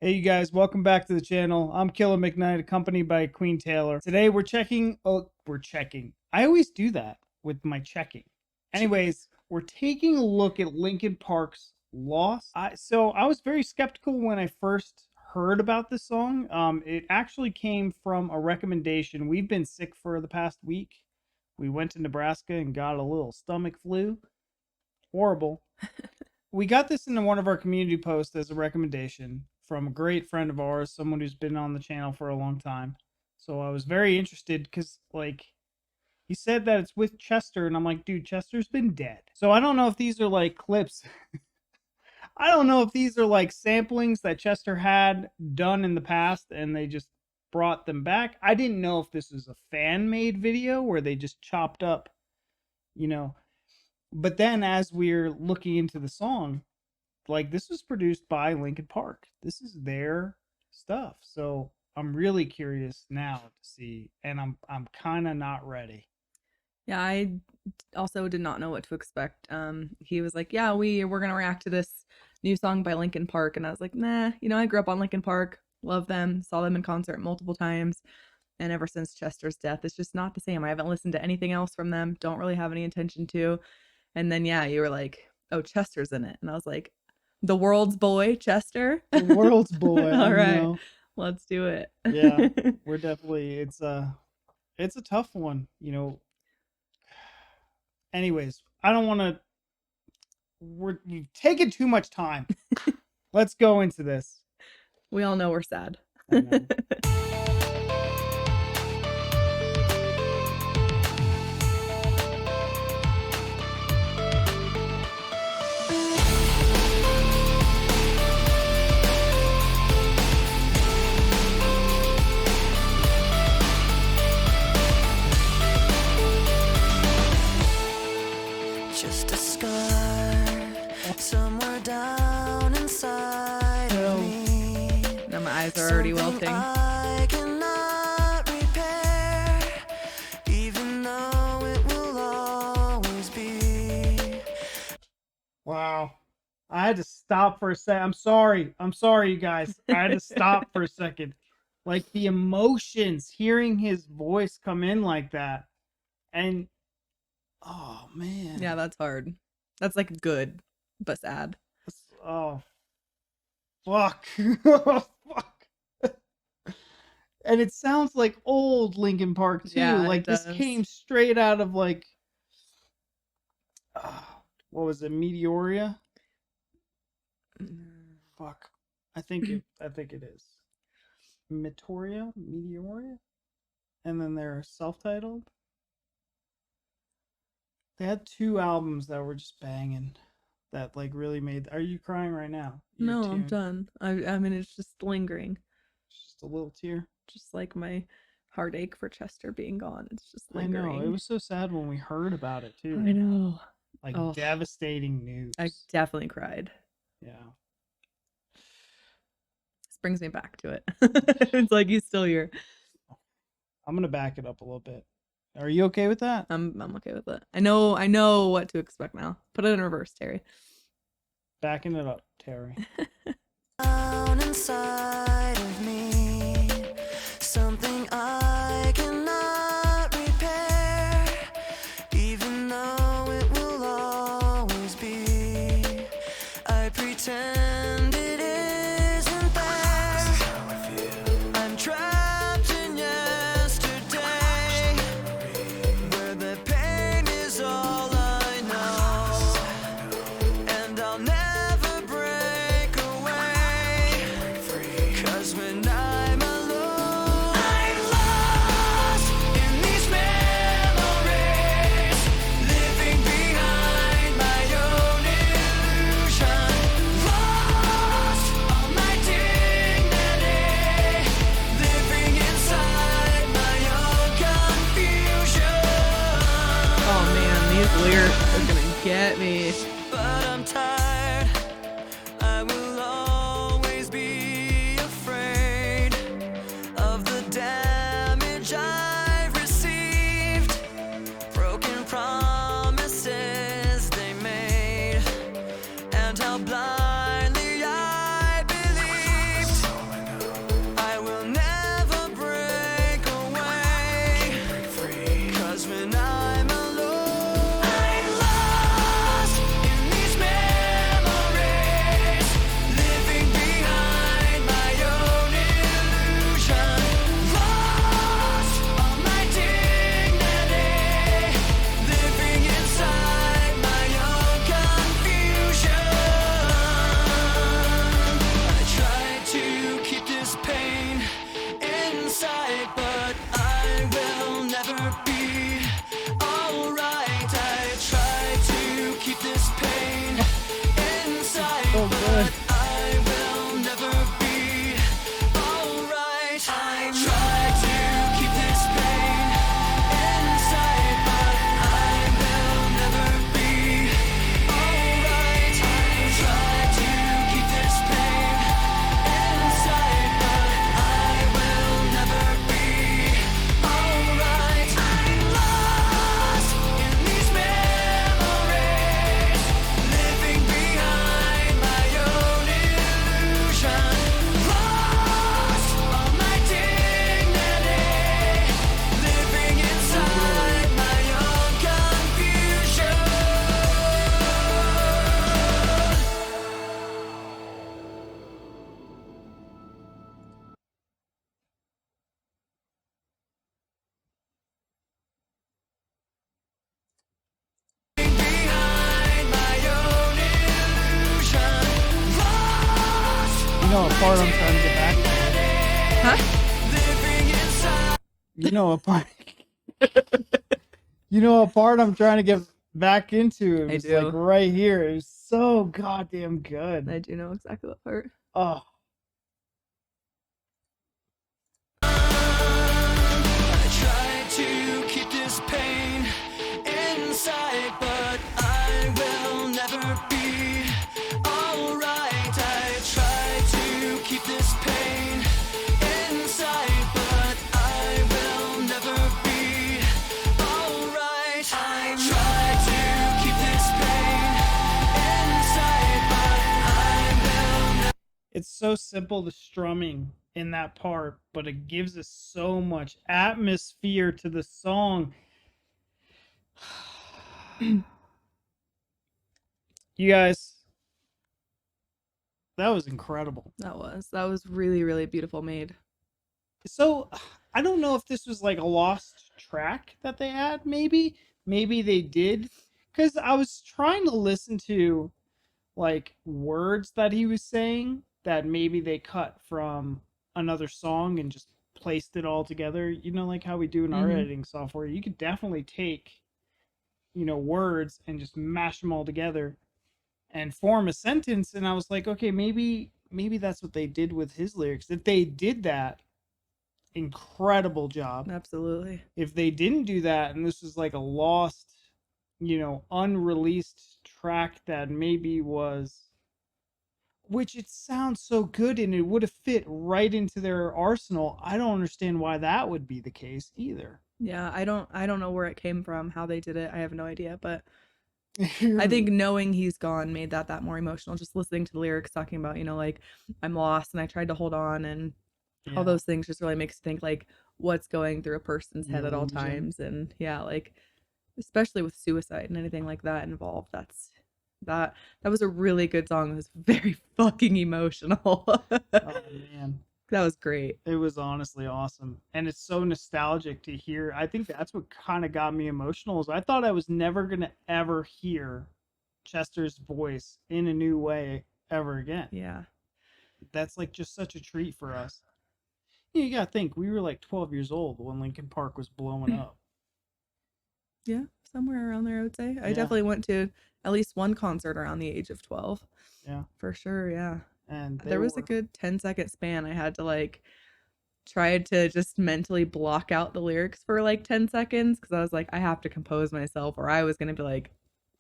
Hey you guys, welcome back to the channel. I'm Killer McKnight, accompanied by Queen Taylor. Today we're checking. I always do that with my checking. Anyways, we're taking a look at Linkin Park's Lost. So I was very skeptical when I first heard about this song. It actually came from a recommendation. We've been sick for the past week. We went to Nebraska and got a little stomach flu. Horrible. We got this into one of our community posts as a recommendation from a great friend of ours, someone who's been on the channel for a long time. So I was very interested because, like, he said that it's with Chester, and I'm like, dude, Chester's been dead. So I don't know if these are like clips. I don't know if these are like samplings that Chester had done in the past and they just brought them back. I didn't know if this was a fan-made video where they just chopped up, you know. But then as we're looking into the song, like, this was produced by Linkin Park. This is their stuff. So I'm really curious now to see, and I'm kind of not ready. Yeah, I also did not know what to expect. He was like, "Yeah, we're gonna react to this new song by Linkin Park," and I was like, "Nah." I grew up on Linkin Park, love them, saw them in concert multiple times, and ever since Chester's death, it's just not the same. I haven't listened to anything else from them. Don't really have any intention to. And then yeah, you were like, "Oh, Chester's in it," and I was like, "The world's boy, Chester." The world's boy. All right, know. let's do it. Yeah, we're definitely. It's a tough one, Anyways, I don't want to. You've taken too much time. Let's go into this. We all know we're sad. I know. Just a scar somewhere down inside of me. Now my eyes are already wilting. I cannot repair, even though it will always be. Wow. I had to stop for a second. I'm sorry, you guys. I had to stop for a second. Like, the emotions, hearing his voice come in like that. And oh man. Yeah, that's hard. That's like good, but sad. Oh, fuck. Oh, fuck. And it sounds like old Linkin Park too. Yeah, like, this came straight out of like, what was it, Meteoria? Fuck. I think it is. Meteoria? And then they're self-titled. They had 2 albums that were just banging, that like really made. Are you crying right now? No, I'm done. I mean, it's just lingering. Just a little tear. Just like my heartache for Chester being gone. It's just lingering. I know. It was so sad when we heard about it too. I know. Like, devastating news. I definitely cried. Yeah. This brings me back to it. It's like he's still here. I'm gonna back it up a little bit. Are you okay with that? I'm okay with it. I know what to expect now. Put it in reverse, Terry. Backing it up, Terry. Down inside of me, something I cannot repair, even though it will always be. I pretend it isn't there. This is how I feel. I'm trapped in yesterday, where the pain is all I know, and I'll never break away, 'cause when I'm alone, I'm lost in these memories, living behind my own illusion, lost all my dignity, living inside my own confusion. Oh man, these lyrics are gonna get me. But I'm tired, I will always be afraid of the damage I've received, broken promises they made, and how blindly I believed. part I'm trying to get back to. Huh? You know a part. You know a part I'm trying to get back into. It I was do. like right here. It was so goddamn good. I do know exactly what part. Oh. I try to keep this pain inside, but I will never be alright. I try to keep this pain inside, but I will never be alright. I try to keep this pain inside, but I will never. It's so simple, the strumming in that part, but it gives us so much atmosphere to the song. You guys, that was incredible. That was really, really beautiful made. So I don't know if this was like a lost track that they had. Maybe they did, because I was trying to listen to like words that he was saying that maybe they cut from another song and just placed it all together. You know, like how we do in our Mhm. editing software. You could definitely take, you know, words and just mash them all together and form a sentence. And I was like, okay, maybe that's what they did with his lyrics. If they did that, incredible job. Absolutely. If they didn't do that and this was like a lost, you know, unreleased track that maybe was, which it sounds so good and it would have fit right into their arsenal, I don't understand why that would be the case either. Yeah, I don't know where it came from, how they did it. I have no idea, but I think knowing he's gone made that more emotional. Just listening to the lyrics talking about, you know, like I'm lost and I tried to hold on, and all Yeah. those things just really makes you think like what's going through a person's head at all Illusion. times. And yeah, like especially with suicide and anything like that involved, that was a really good song. It was very fucking emotional. Oh man, That was great. it was honestly awesome, and it's so nostalgic to hear. I think that's what kind of got me emotional. Is I thought I was never gonna ever hear Chester's voice in a new way ever again. Yeah. That's like just such a treat for us. You gotta think, we were like 12 years old when Linkin Park was blowing up. Yeah, somewhere around there, I would say. I Yeah. definitely went to at least one concert around the age of 12. Yeah. For sure, yeah. And There was a good 10-second span I had to like try to just mentally block out the lyrics for like 10 seconds because I was like, I have to compose myself, or I was gonna be like,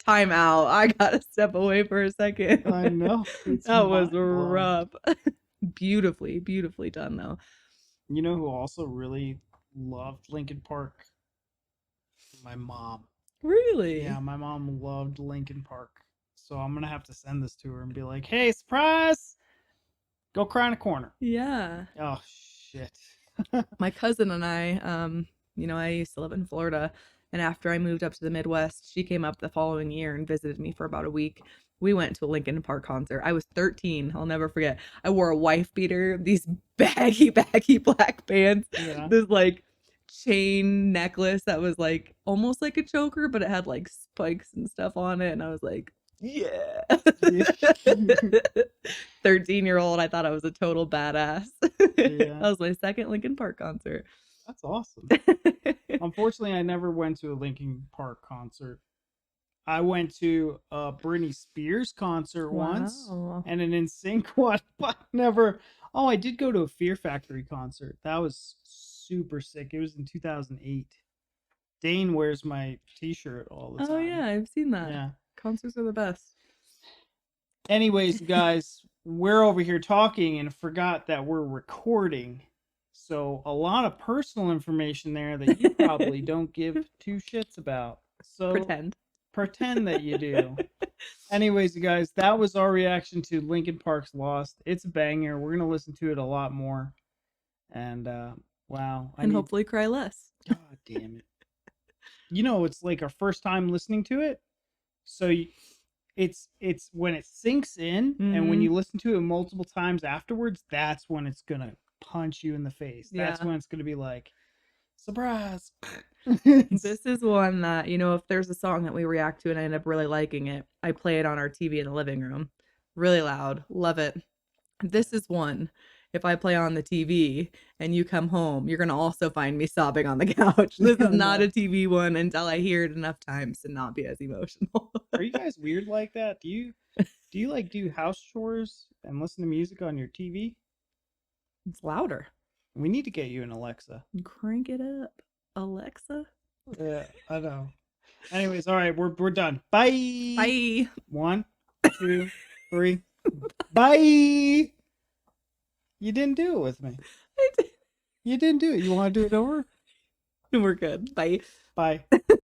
time out. I gotta step away for a second. I know. It's That was mind-blowing. rough. Beautifully, beautifully done though. You know who also really loved Linkin Park? My mom. Really? Yeah, my mom loved Linkin Park. So I'm gonna have to send this to her and be like, "Hey, surprise! Go cry in a corner." Yeah. Oh shit. My cousin and I, you know, I used to live in Florida, and after I moved up to the Midwest, she came up the following year and visited me for about a week. We went to a Linkin Park concert. I was 13. I'll never forget. I wore a wife beater, these baggy black pants, Yeah. this like chain necklace that was like almost like a choker, but it had like spikes and stuff on it. And I was like, yeah. 13-year-old, I thought I was a total badass. Yeah. That was my second Linkin Park concert. That's awesome. Unfortunately, I never went to a Linkin Park concert. I went to a Britney Spears concert once Wow. and an NSYNC one, but never. Oh, I did go to a Fear Factory concert. That was super sick. It was in 2008. Dane wears my T-shirt all the time. Oh yeah, I've seen that. Yeah. Concerts are the best. Anyways, guys, we're over here talking and forgot that we're recording. So a lot of personal information there that you probably don't give two shits about. So pretend that you do. Anyways, you guys, that was our reaction to Linkin Park's Lost. It's a banger. We're gonna listen to it a lot more. And wow. And hopefully cry less. God damn it. You know, it's like our first time listening to it. So it's when it sinks in, and when Mhm. you listen to it multiple times afterwards, that's when it's gonna punch you in the face. That's Yeah. when it's gonna be like, surprise. This is one that, you know, if there's a song that we react to and I end up really liking it, I play it on our TV in the living room. Really loud. Love it. This is one. If I play on the TV and you come home, you're gonna also find me sobbing on the couch. This is not a TV one until I hear it enough times to not be as emotional. Are you guys weird like that? Do you like do house chores and listen to music on your TV? It's louder. We need to get you an Alexa. Crank it up, Alexa. Yeah, I know. Anyways, all right, we're done. Bye. Bye. 1, 2, 3. Bye. You didn't do it with me. You didn't do it. You want to do it over? We're good. Bye. Bye.